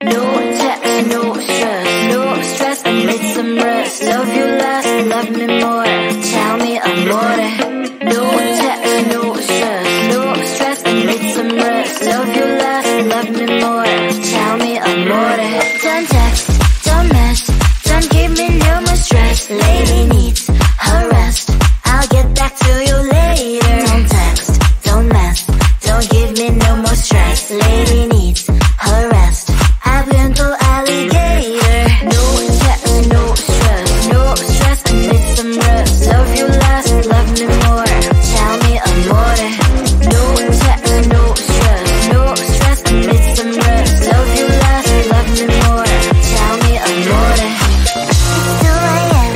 No text, no stress, no stress, I need some rest. Love you less, love me more, tell me amore. No text, no stress, no stress, I need some rest. Love you less, love me more, tell me amore. Don't text, don't mess, don't give me no more stress. Lady needs her rest, I'll get back to you later. Don't text, don't mess, don't give me no more stress. Lady needs her rest, I've been to alligator. No text, no stress, no stress, I need some rest. Love you less, love me more, tell me amore. No text, no stress, no stress, I need some rest. Love you less, love me more, tell me amore. It's 2 a.m.,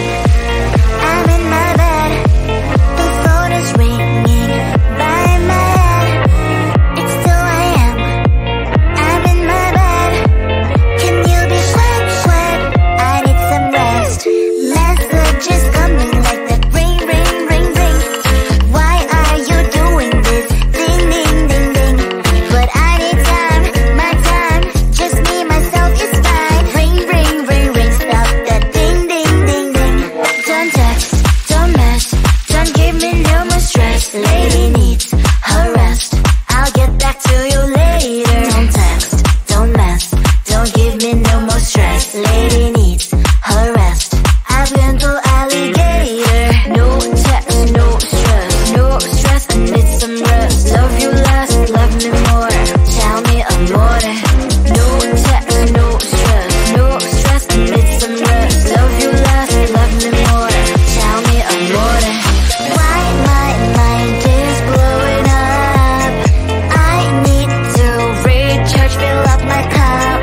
I'm in my bed, the phone is ringing by my head. It's 2 a.m., I'm in my bed, can you be sweet, sweet? I need some rest. Messages coming like that, ring, ring, ring, ring. Why are you doing this? Ding, ding, ding, ding. But I need time, my time, just me, myself is fine. Ring, ring, ring, ring, stop that ding, ding, ding, ding. Don't text, don't mess, don't give me no more stress. Lady needs her rest, I'll get back to you later. Don't text, don't mess, don't give me no more stress. Lady needs her rest, I've been to alligator. No text, no stress, no stress, I need some rest. Love you less, love me more, tell me amore. No text, no stress, no stress, I need some rest. Love you less, love me more, tell me amore. Why my mind is blowing up, I need to recharge, fill up my cup.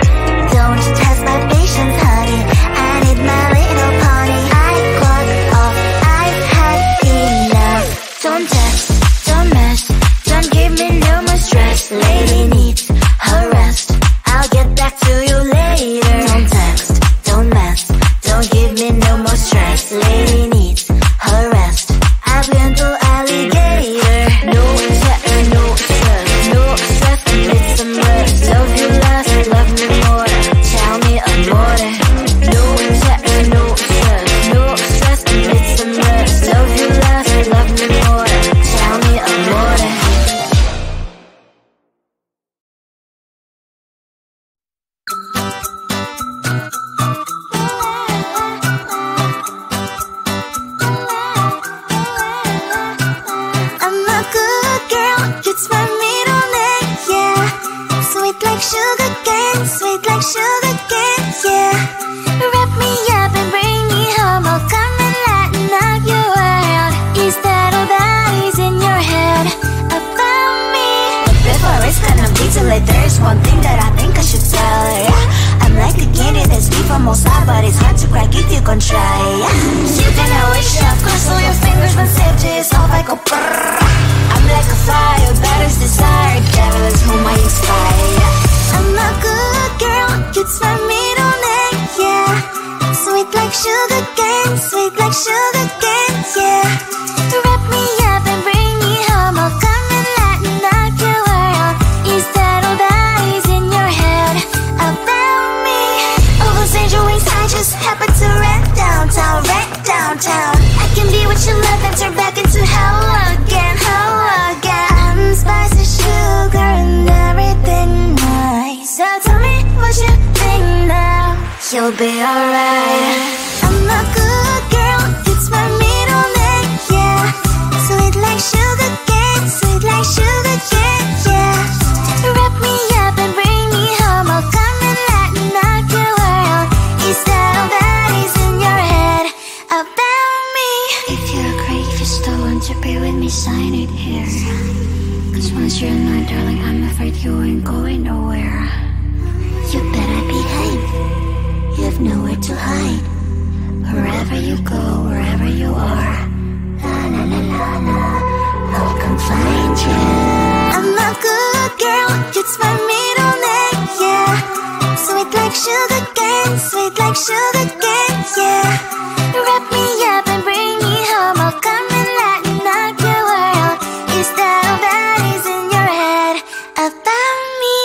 Don't test my patience, honey, I need my little pony. I clock off, I've had enough. Don't text, don't mess, don't give me no more stress. Lady needs her rest, I'll get back to you later. Don't text, don't mess, don't give me no more stress. Lady needs her rest, I've been to alligator. No text, no stress, no stress, I need some rest. Love you less, love me more, tell me amore. No text, no stress, no stress, I need some rest. Love you less, love me more, tell me amore. I'm a good girl, it's my middle name, yeah. Sweet like sugar cane, sweet like sugar cane, yeah. Wrap me up and bring me home, I'll come and lighten up your world. Is that all that is in your head about me? Before it's gonna be too late, there's one thing that I think I should tell her, yeah. I'm like a candy that's deep from outside, but it's hard to crack if you can try, yeah. You can always shove, cross all your fingers when safety is off, I go brrrr. I'm like a fire, that is desire, devil is whom I inspire, yeah. I'm a good girl, it's my middle name, yeah. Sweet like sugar cane, sweet like sugar cane, yeah. Wrap me up and bring me home, I'll come and lighten up your world. Is that all that is in your head about me? Overstage your wings, I just happen to rent downtown, rent downtown. I can be what you love and turn back into hell again, hell again. I'm spicy sugar and everything nice. So tell me what you think now, you'll be alright. I'm a good girl, it's my middle name, yeah. Sweet like sugar cane, sweet like sugar cane, yeah. Wrap me up and bring me home, I'll come and lighten up your world. Is that all that is in your head about me? If you're great, if you still want to be with me, sign it here. Cause once you're not, darling, I'm afraid you ain't going nowhere. You better behave, you have nowhere to hide. Wherever you go, wherever you are, la la la la la, I'll come find you. I'm a good girl, it's my middle name, yeah. Sweet like sugar cane, sweet like sugar cane, yeah. Wrap me up and bring me home, I'll come and lighten up your world. Is that all that is in your head about me?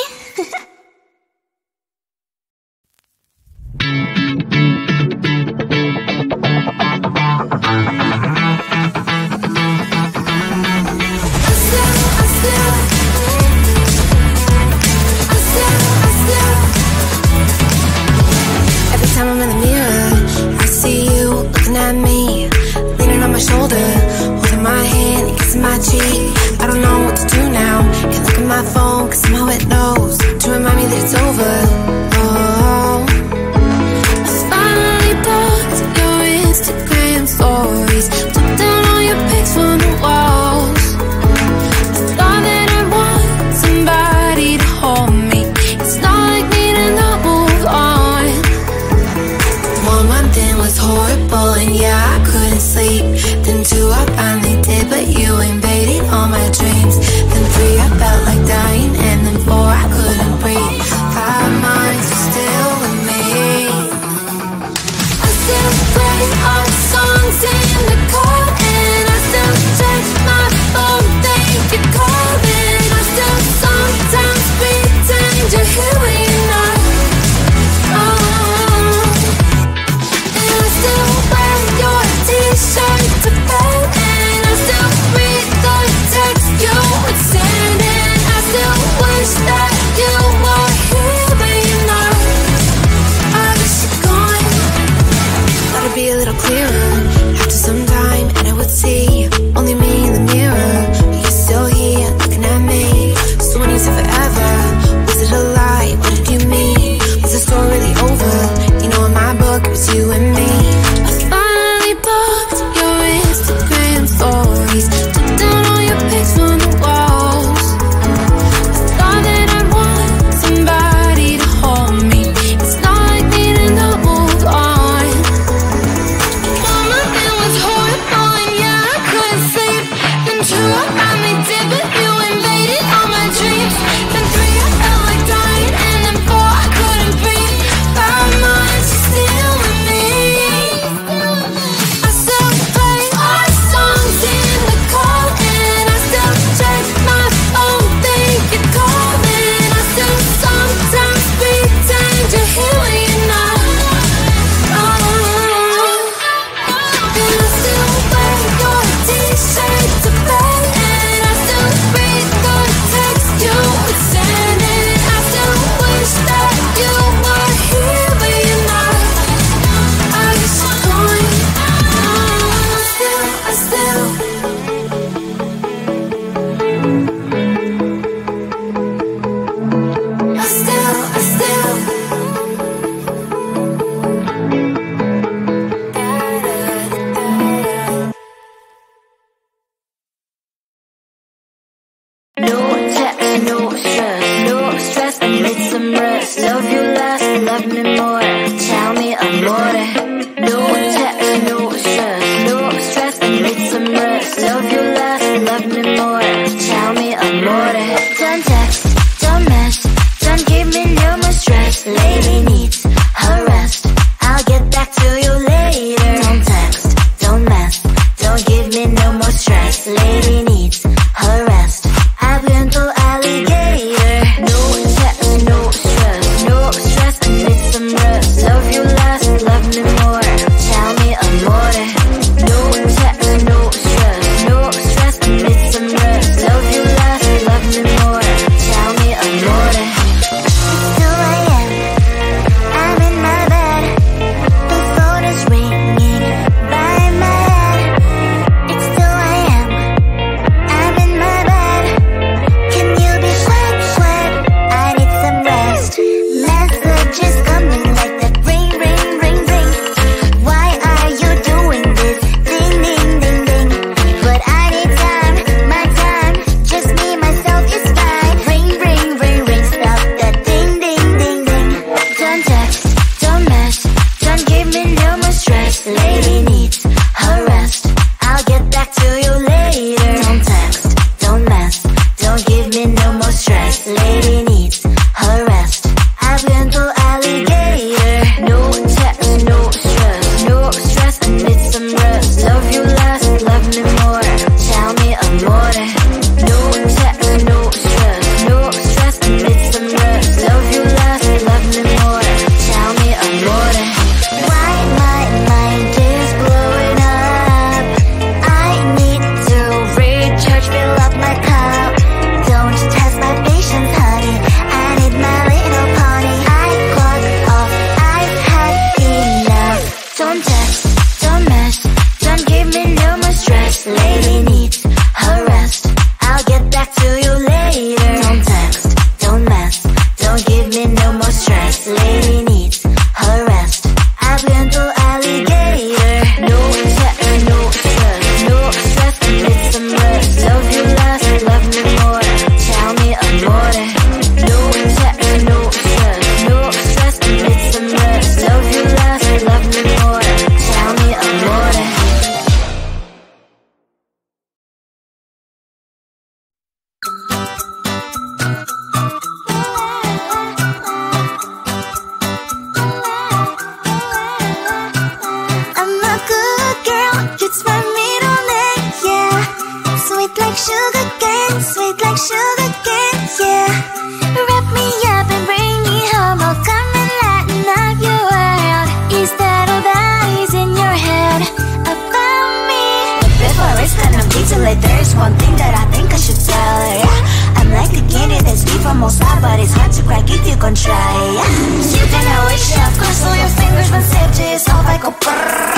like there's one thing that I think I should tell her, yeah. I'm like a candy that's deep from most high, but it's hard to crack if you can try, yeah. You can always shove, cross all your fingers when safety is off, I go brrrr.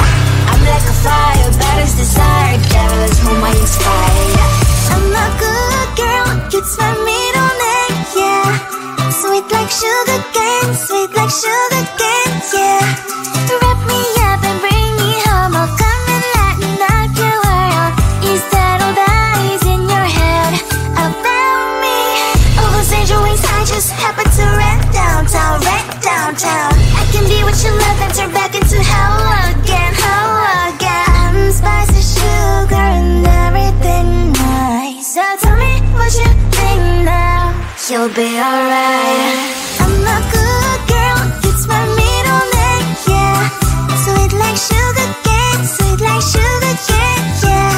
I'm like a fire, bad as desire, devil is whom I inspire, yeah. I'm a good girl, it's my middle name, yeah. Sweet like sugar cane, sweet like sugar cane, yeah. Wrap me up and bring me home, I'll come and let me knock your world. Is that all that is in your head about me? All those angel wings I just happen to rent downtown, I can be what you love and turn back into hell again, I'm spicy sugar and everything nice. So tell me what you think now, you'll be alright. I'm a good girl, it's my middle name, yeah. Sweet like sugar cane, sweet like sugar cane, yeah.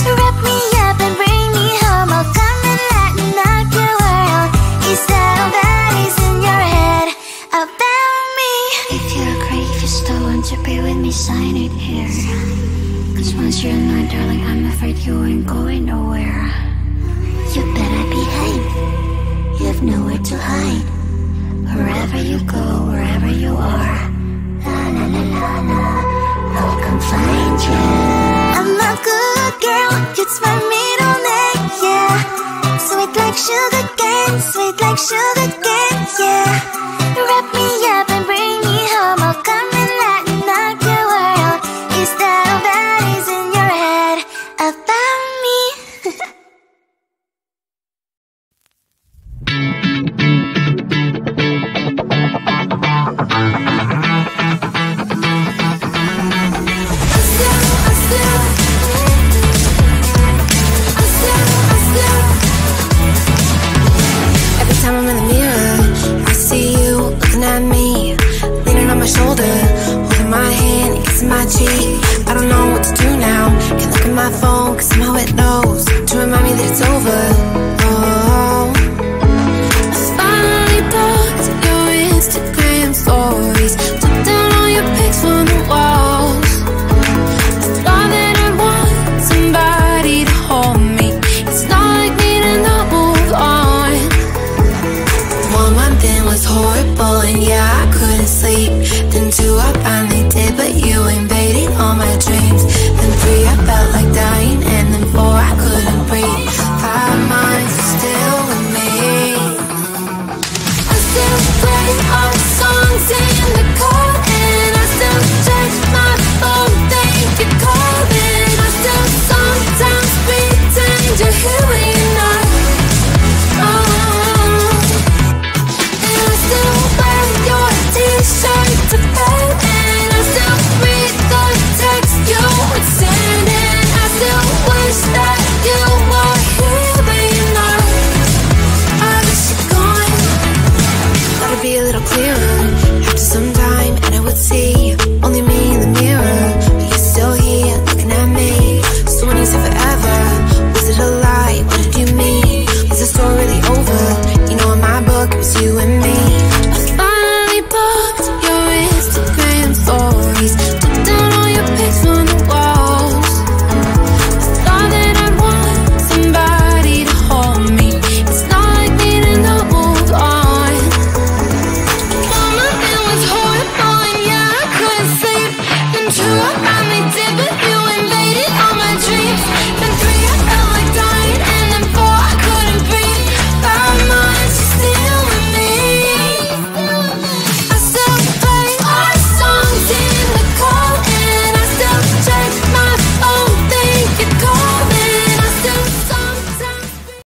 Wrap me up and bring me home, I'll come and let me knock your world. Is that all that is in your head about me? If you're great, if you're still want to be with me, sign it here. Cause once you're in line, darling, I'm afraid you ain't going nowhere. You better behave, you have nowhere to hide. Wherever you go, wherever you are, la la la la la, I'll come find you. I'm a good girl, it's my middle name, yeah. Sweet like sugar cane, sweet like sugar cane, yeah. Wrap me up and bring me home, I'll come and let me knock your world. Is that all that is in your head about me? Every time I'm in the mirror, I see you looking at me, leaning on my shoulder, holding my hand, kissing my cheek. I don't know what to do now. Can't look at my phone, cause somehow it knows to remind me that it's over. Oh, I finally blocked your Instagram stories, took down all your pics from the walls. I thought that I want somebody to hold me. It's not like me to not move on. 1 month in was horrible, and yeah, I couldn't sleep. Then 2, I finally did, but you ain't back.